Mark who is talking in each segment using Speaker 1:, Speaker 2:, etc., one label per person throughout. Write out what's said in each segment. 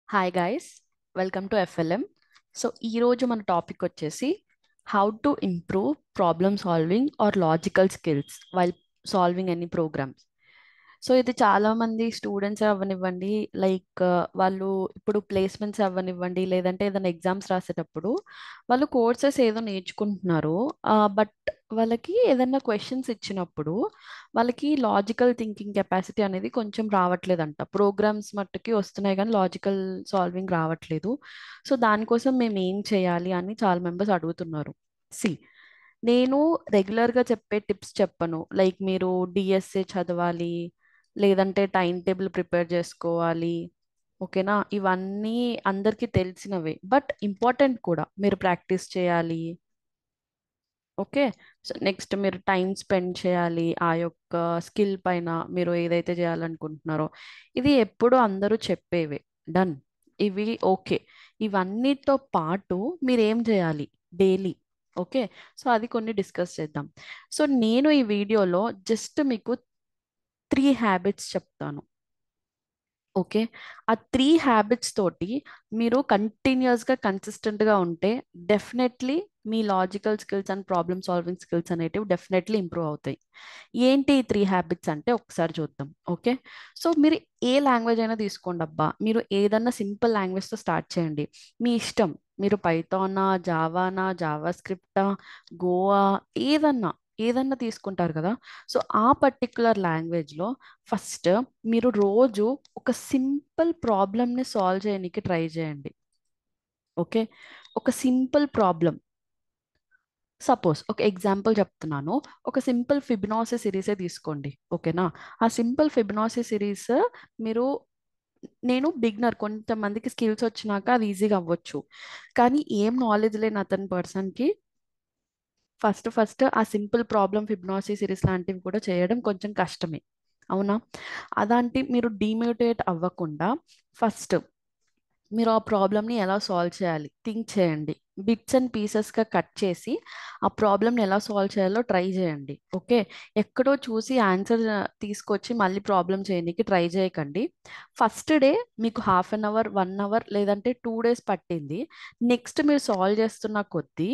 Speaker 1: Hi guys, welcome to FLM. So ఈరోజు మన topic వచ్చేసి how to improve problem solving or logical skills while solving any programs. So ఇది చాలా మంది students అవ్వనివ్వండి, లైక్ వాళ్ళు ఇప్పుడు ప్లేస్మెంట్స్ అవ్వనివ్వండి, లేదంటే ఏదైనా ఎగ్జామ్స్ రాసేటప్పుడు వాళ్ళు కోర్సెస్ ఏదో నేర్చుకుంటున్నారు. బట్ వాళ్ళకి ఏదైనా క్వశ్చన్స్ ఇచ్చినప్పుడు వాళ్ళకి లాజికల్ థింకింగ్ కెపాసిటీ అనేది కొంచెం రావట్లేదంట. ప్రోగ్రామ్స్ మట్టుకి వస్తున్నాయి కానీ లాజికల్ సాల్వింగ్ రావట్లేదు. సో దానికోసం మేము ఏం చేయాలి అని చాలా మెంబర్స్ అడుగుతున్నారు. సి, నేను రెగ్యులర్గా చెప్పే టిప్స్ చెప్పను. లైక్ మీరు డిఎస్ఏ చదవాలి, లేదంటే టైం టేబుల్ ప్రిపేర్ చేసుకోవాలి. ఓకేనా? ఇవన్నీ అందరికీ తెలిసినవే, బట్ ఇంపార్టెంట్ కూడా. మీరు ప్రాక్టీస్ చేయాలి. ఓకే. సో నెక్స్ట్ మీరు టైం స్పెండ్ చేయాలి ఆ యొక్క స్కిల్ పైన, మీరు ఏదైతే చేయాలనుకుంటున్నారో. ఇది ఎప్పుడు అందరూ చెప్పేవే. డన్. ఇవి ఓకే. ఇవన్నిటితో పాటు మీరు ఏం చేయాలి డైలీ? ఓకే. సో అది కొన్ని డిస్కస్ చేద్దాం. సో నేను ఈ వీడియోలో జస్ట్ మీకు 3 హ్యాబిట్స్ చెప్తాను. ఓకే. ఆ 3 హ్యాబిట్స్ తోటి మీరు కంటిన్యూస్గా కన్సిస్టెంట్గా ఉంటే definitely me logical skills and problem solving skills అనేటివి డెఫినెట్లీ ఇంప్రూవ్ అవుతాయి. ఏంటి ఈ 3 హ్యాబిట్స్ అంటే ఒకసారి చూద్దాం. ఓకే. సో మీరు ఏ లాంగ్వేజ్ అయినా తీసుకోండి అబ్బా, మీరు ఏదన్నా సింపుల్ లాంగ్వేజ్తో స్టార్ట్ చేయండి. మీ ఇష్టం. మీరు పైథానా, జావానా, జావా స్క్రిప్టా, గోవా, ఏదన్నా ఏదన్నా తీసుకుంటారు కదా. సో ఆ పర్టిక్యులర్ లాంగ్వేజ్లో ఫస్ట్ మీరు రోజు ఒక సింపుల్ ప్రాబ్లమ్ని సాల్వ్ చేయడానికి ట్రై చేయండి. ఓకే. ఒక సింపుల్ ప్రాబ్లం. సపోజ్ ఒక ఎగ్జాంపుల్ చెప్తున్నాను. ఒక సింపుల్ ఫిబనాసి సిరీసే తీసుకోండి. ఓకేనా? ఆ సింపుల్ ఫిబనాసి సిరీస్ మీరు, నేను బిగినర్, కొంతమందికి స్కిల్స్ వచ్చినాక అది ఈజీగా అవ్వచ్చు. కానీ ఏం నాలెడ్జ్ లేని అతని పర్సన్కి ఫస్ట్ ఫస్ట్ ఆ సింపుల్ ప్రాబ్లం ఫిబనాసి సిరీస్ లాంటివి కూడా చేయడం కొంచెం కష్టమే. అవునా? అదాంటి మీరు డిమోటివేట్ అవ్వకుండా ఫస్ట్ మీరు ఆ ప్రాబ్లమ్ని ఎలా సాల్వ్ చేయాలి థింక్ చేయండి. బిట్స్ అండ్ పీసెస్గా కట్ చేసి ఆ ప్రాబ్లమ్ని ఎలా సాల్వ్ చేయాలో ట్రై చేయండి. ఓకే. ఎక్కడో చూసి ఆన్సర్ తీసుకొచ్చి మళ్ళీ ప్రాబ్లం చేయడానికి ట్రై చేయకండి. ఫస్ట్ డే మీకు ½ 1 అవర్ లేదంటే 2 డేస్ పట్టింది. నెక్స్ట్ మీరు సాల్వ్ చేస్తున్న కొద్దీ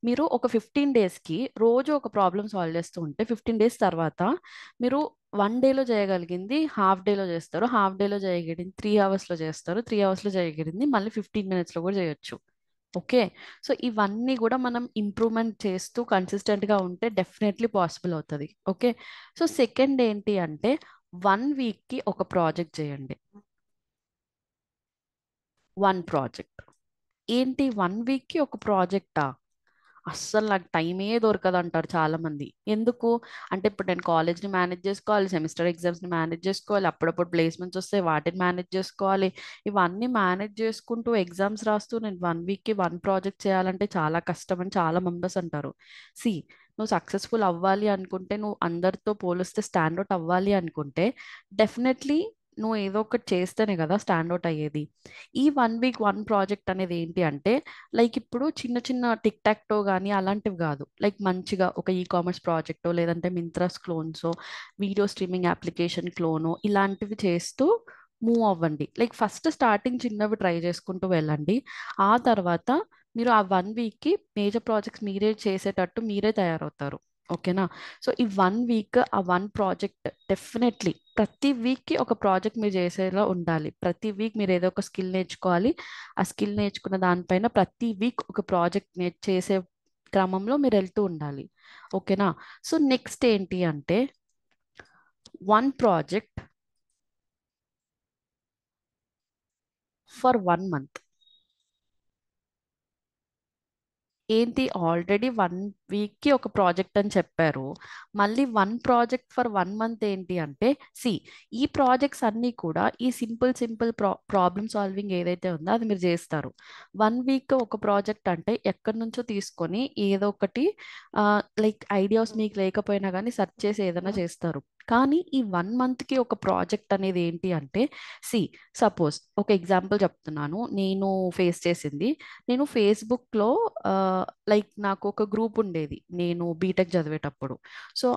Speaker 1: మీరు ఒక 15 డేస్కి రోజు ఒక ప్రాబ్లం సాల్వ్ చేస్తూ ఉంటే 15 డేస్ తర్వాత మీరు 1 డేలో చేయగలిగింది ½ డేలో చేస్తారు, ½ డేలో చేయగలిగింది 3 అవర్స్లో చేస్తారు, 3 అవర్స్లో చేయగలిగింది మళ్ళీ 15 మినిట్స్లో కూడా చేయొచ్చు. ఓకే. సో ఇవన్నీ కూడా మనం ఇంప్రూవ్మెంట్ చేస్తూ కన్సిస్టెంట్గా ఉంటే డెఫినెట్లీ పాసిబుల్ అవుతుంది. ఓకే. సో సెకండ్ ఏంటి అంటే 1 వీక్కి ఒక ప్రాజెక్ట్ చేయండి. 1 ప్రాజెక్ట్. ఏంటి 1 వీక్కి ఒక ప్రాజెక్టా? అస్సలు నాకు టైమే దొరకదు అంటారు చాలా మంది. ఎందుకు అంటే ఇప్పుడు నేను కాలేజ్ని మేనేజ్ చేసుకోవాలి, సెమిస్టర్ ఎగ్జామ్స్ని మేనేజ్ చేసుకోవాలి, అప్పుడప్పుడు ప్లేస్మెంట్స్ వస్తే వాటిని మేనేజ్ చేసుకోవాలి. ఇవన్నీ మేనేజ్ చేసుకుంటూ ఎగ్జామ్స్ రాస్తూ నేను 1 వీక్కి 1 ప్రాజెక్ట్ చేయాలంటే చాలా కష్టం అని చాలా మెంబర్స్ అంటారు. సి, నువ్వు సక్సెస్ఫుల్ అవ్వాలి అనుకుంటే, నువ్వు అందరితో పోలిస్తే స్టాండౌట్ అవ్వాలి అనుకుంటే డెఫినెట్లీ నువ్వు ఏదో ఒకటి చేస్తేనే కదా స్టాండౌట్ అయ్యేది. ఈ 1 వీక్ 1 ప్రాజెక్ట్ అనేది ఏంటి అంటే, లైక్ ఇప్పుడు చిన్న చిన్న టిక్ టాక్టో కానీ అలాంటివి కాదు. లైక్ మంచిగా ఒక ఈ కామర్స్ ప్రాజెక్టో, లేదంటే మింత్రాస్ క్లోన్సో, వీడియో స్ట్రీమింగ్ అప్లికేషన్ క్లోనో ఇలాంటివి చేస్తూ మూవ్ అవ్వండి. లైక్ ఫస్ట్ స్టార్టింగ్ చిన్నవి ట్రై చేసుకుంటూ వెళ్ళండి. ఆ తర్వాత మీరు ఆ 1 వీక్కి మేజర్ ప్రాజెక్ట్స్ మీరే చేసేటట్టు మీరే తయారవుతారు. ఓకేనా? సో ఈ 1 వీక్ ఆ 1 ప్రాజెక్ట్ డెఫినెట్లీ ప్రతి వీక్కి ఒక ప్రాజెక్ట్ మీరు చేసేలా ఉండాలి. ప్రతి వీక్ మీరు ఏదో ఒక స్కిల్ నేర్చుకోవాలి. ఆ స్కిల్ నేర్చుకున్న దానిపైన ప్రతి వీక్ ఒక ప్రాజెక్ట్ చేసే క్రమంలో మీరు వెళ్తూ ఉండాలి. ఓకేనా? సో నెక్స్ట్ ఏంటి అంటే 1 ప్రాజెక్ట్ ఫర్ 1 మంత్. ఏంటి, ఆల్రెడీ 1 వీక్కి ఒక ప్రాజెక్ట్ అని చెప్పారు. మళ్ళీ 1 ప్రాజెక్ట్ ఫర్ 1 మంత్ ఏంటి అంటే, సి, ఈ ప్రాజెక్ట్స్ అన్నీ కూడా ఈ సింపుల్ సింపుల్ ప్రాబ్లమ్ సాల్వింగ్ ఏదైతే ఉందో అది మీరు చేస్తారు. 1 వీక్ ఒక ప్రాజెక్ట్ అంటే ఎక్కడి నుంచో తీసుకొని ఏదో ఒకటి, లైక్ ఐడియాస్ మీకు లేకపోయినా కానీ సెర్చ్ చేసి ఏదైనా చేస్తారు. కానీ ఈ 1 మంత్కి ఒక ప్రాజెక్ట్ అనేది ఏంటి అంటే, సి, సపోజ్ ఒక ఎగ్జాంపుల్ చెప్తున్నాను నేను ఫేస్ చేసింది. నేను ఫేస్బుక్లో, లైక్ నాకు ఒక గ్రూప్ ఉండేది నేను బీటెక్ చదివేటప్పుడు. సో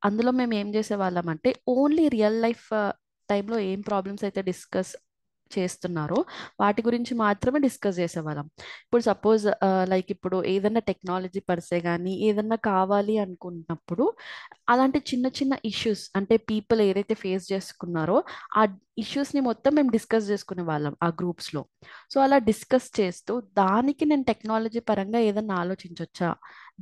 Speaker 1: అందులో మేము ఏం చేసేవాళ్ళం అంటే ఓన్లీ రియల్ లైఫ్ టైంలో ఏం ప్రాబ్లమ్స్ అయితే డిస్కస్ చేస్తున్నారో వాటి గురించి మాత్రమే డిస్కస్ చేసేవాళ్ళం. ఇప్పుడు సపోజ్ లైక్ ఇప్పుడు ఏదైనా టెక్నాలజీ పర్సే కానీ ఏదన్నా కావాలి అనుకున్నప్పుడు అలాంటి చిన్న చిన్న ఇష్యూస్ అంటే పీపుల్ ఏదైతే ఫేస్ చేసుకున్నారో ఆ ఇష్యూస్ని మొత్తం మేము డిస్కస్ చేసుకునే వాళ్ళం ఆ గ్రూప్స్లో. సో అలా డిస్కస్ చేస్తూ దానికి నేను టెక్నాలజీ పరంగా ఏదన్నా ఆలోచించవచ్చా,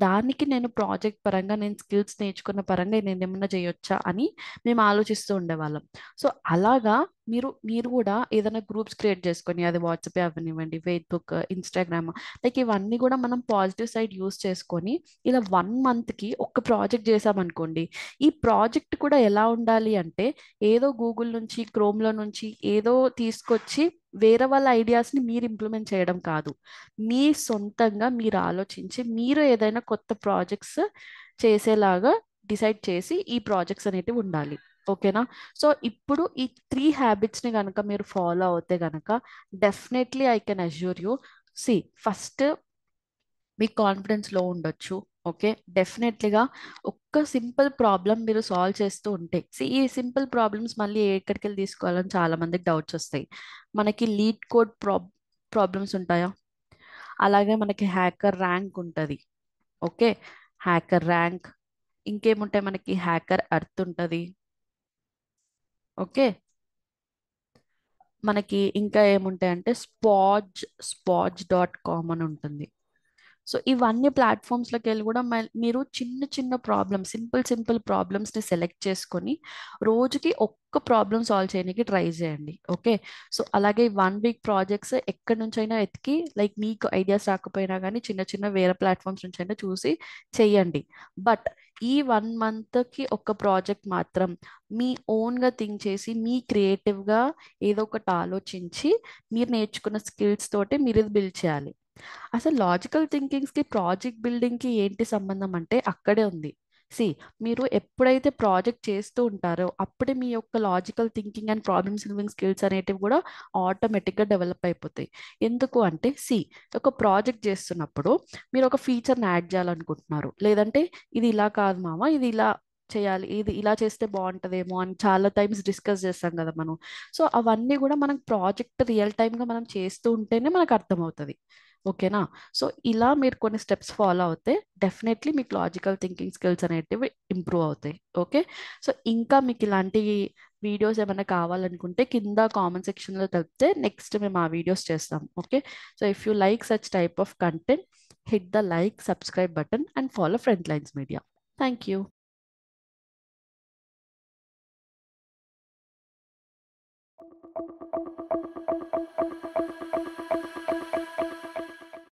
Speaker 1: దానికి నేను ప్రాజెక్ట్ పరంగా నేను స్కిల్స్ నేర్చుకున్న పరంగా నేను ఏమన్నా చేయొచ్చా అని మేము ఆలోచిస్తూ ఉండేవాళ్ళం. సో అలాగా మీరు కూడా ఏదైనా గ్రూప్స్ క్రియేట్ చేసుకొని అది వాట్సాప్ అవ్వనివ్వండి, ఫేస్బుక్, ఇన్స్టాగ్రామ్, లైక్ ఇవన్నీ కూడా మనం పాజిటివ్ సైడ్ యూస్ చేసుకొని ఇలా 1 మంత్కి ఒక ప్రాజెక్ట్ చేసామనుకోండి. ఈ ప్రాజెక్ట్ కూడా ఎలా ఉండాలి అంటే ఏదో గూగుల్ నుంచి క్రోమ్లో నుంచి ఏదో తీసుకొచ్చి వేరే వాళ్ళ ఐడియాస్ని మీరు ఇంప్లిమెంట్ చేయడం కాదు. మీ సొంతంగా మీరు ఆలోచించి మీరు ఏదైనా కొత్త ప్రాజెక్ట్స్ చేసేలాగా డిసైడ్ చేసి ఈ ప్రాజెక్ట్స్ అనేటివి ఉండాలి. ఓకేనా? సో ఇప్పుడు ఈ 3 హ్యాబిట్స్ని కనుక మీరు ఫాలో అవుతే కనుక definitely I can assure you. See first మీ కాన్ఫిడెన్స్ లో ఉండొచ్చు. ఓకే, డెఫినెట్లీగా ఒక్క సింపుల్ ప్రాబ్లం మీరు సాల్వ్ చేస్తూ ఉంటే ఈ సింపుల్ ప్రాబ్లమ్స్ మళ్ళీ ఎక్కడికి వెళ్ళి తీసుకోవాలని చాలా మందికి డౌట్స్ వస్తాయి. మనకి లీడ్ కోడ్ ప్రాబ్లమ్స్ ఉంటాయా, అలాగే మనకి హ్యాకర్ ర్యాంక్ ఉంటుంది. ఓకే, హ్యాకర్ ర్యాంక్, ఇంకేముంటాయి మనకి హ్యాకర్ అర్త్ ఉంటుంది. ఓకే, మనకి ఇంకా ఏముంటాయి అంటే స్పాజ్.కామ్ అని ఉంటుంది. సో ఇవన్నీ ప్లాట్ఫామ్స్లోకి వెళ్ళి కూడా మీరు చిన్న చిన్న ప్రాబ్లమ్స్, సింపుల్ సింపుల్ ప్రాబ్లమ్స్ని సెలెక్ట్ చేసుకొని రోజుకి ఒక్క ప్రాబ్లమ్ సాల్వ్ చేయడానికి ట్రై చేయండి. ఓకే, సో అలాగే 1 వీక్ ప్రాజెక్ట్స్ ఎక్కడి నుంచైనా ఎతికి లైక్ మీకు ఐడియాస్ రాకపోయినా కానీ చిన్న చిన్న వేరే ప్లాట్ఫామ్స్ నుంచి అయినా చూసి చెయ్యండి. బట్ ఈ 1 మంత్కి ఒక ప్రాజెక్ట్ మాత్రం మీ ఓన్గా థింక్ చేసి మీ క్రియేటివ్గా ఏదో ఒకటి ఆలోచించి మీరు నేర్చుకున్న స్కిల్స్ తోటి మీరు ఇది బిల్డ్ చేయాలి. అసలు లాజికల్ థింకింగ్స్కి ప్రాజెక్ట్ బిల్డింగ్కి ఏంటి సంబంధం అంటే అక్కడే ఉంది. సి మీరు ఎప్పుడైతే ప్రాజెక్ట్ చేస్తూ ఉంటారో అప్పుడే మీ యొక్క logical thinking and problem solving skills అనేటివి కూడా ఆటోమేటిక్గా డెవలప్ అయిపోతాయి. ఎందుకు అంటే ఒక ప్రాజెక్ట్ చేస్తున్నప్పుడు మీరు ఒక ఫీచర్ని యాడ్ చేయాలనుకుంటున్నారు, లేదంటే ఇది ఇలా కాదు మామ, ఇది ఇలా చేయాలి, ఇది ఇలా చేస్తే బాగుంటుందేమో అని చాలా టైమ్స్ డిస్కస్ చేస్తాం కదా మనం. సో అవన్నీ కూడా మనకు ప్రాజెక్ట్ రియల్ టైమ్గా మనం చేస్తూ ఉంటేనే మనకు అర్థమవుతుంది. ఓకేనా? సో ఇలా మీరు కొన్ని స్టెప్స్ ఫాలో అవుతే డెఫినెట్లీ మీకు లాజికల్ థింకింగ్ స్కిల్స్ అనేటివి ఇంప్రూవ్ అవుతాయి. ఓకే, సో ఇంకా మీకు ఇలాంటి వీడియోస్ ఏమైనా కావాలనుకుంటే కింద కామెంట్ సెక్షన్లో తెలిపితే నెక్స్ట్ మేము ఆ వీడియోస్ చేస్తాం. Okay, so if you like such type of content, hit the like subscribe button and follow front lines media. Thank you.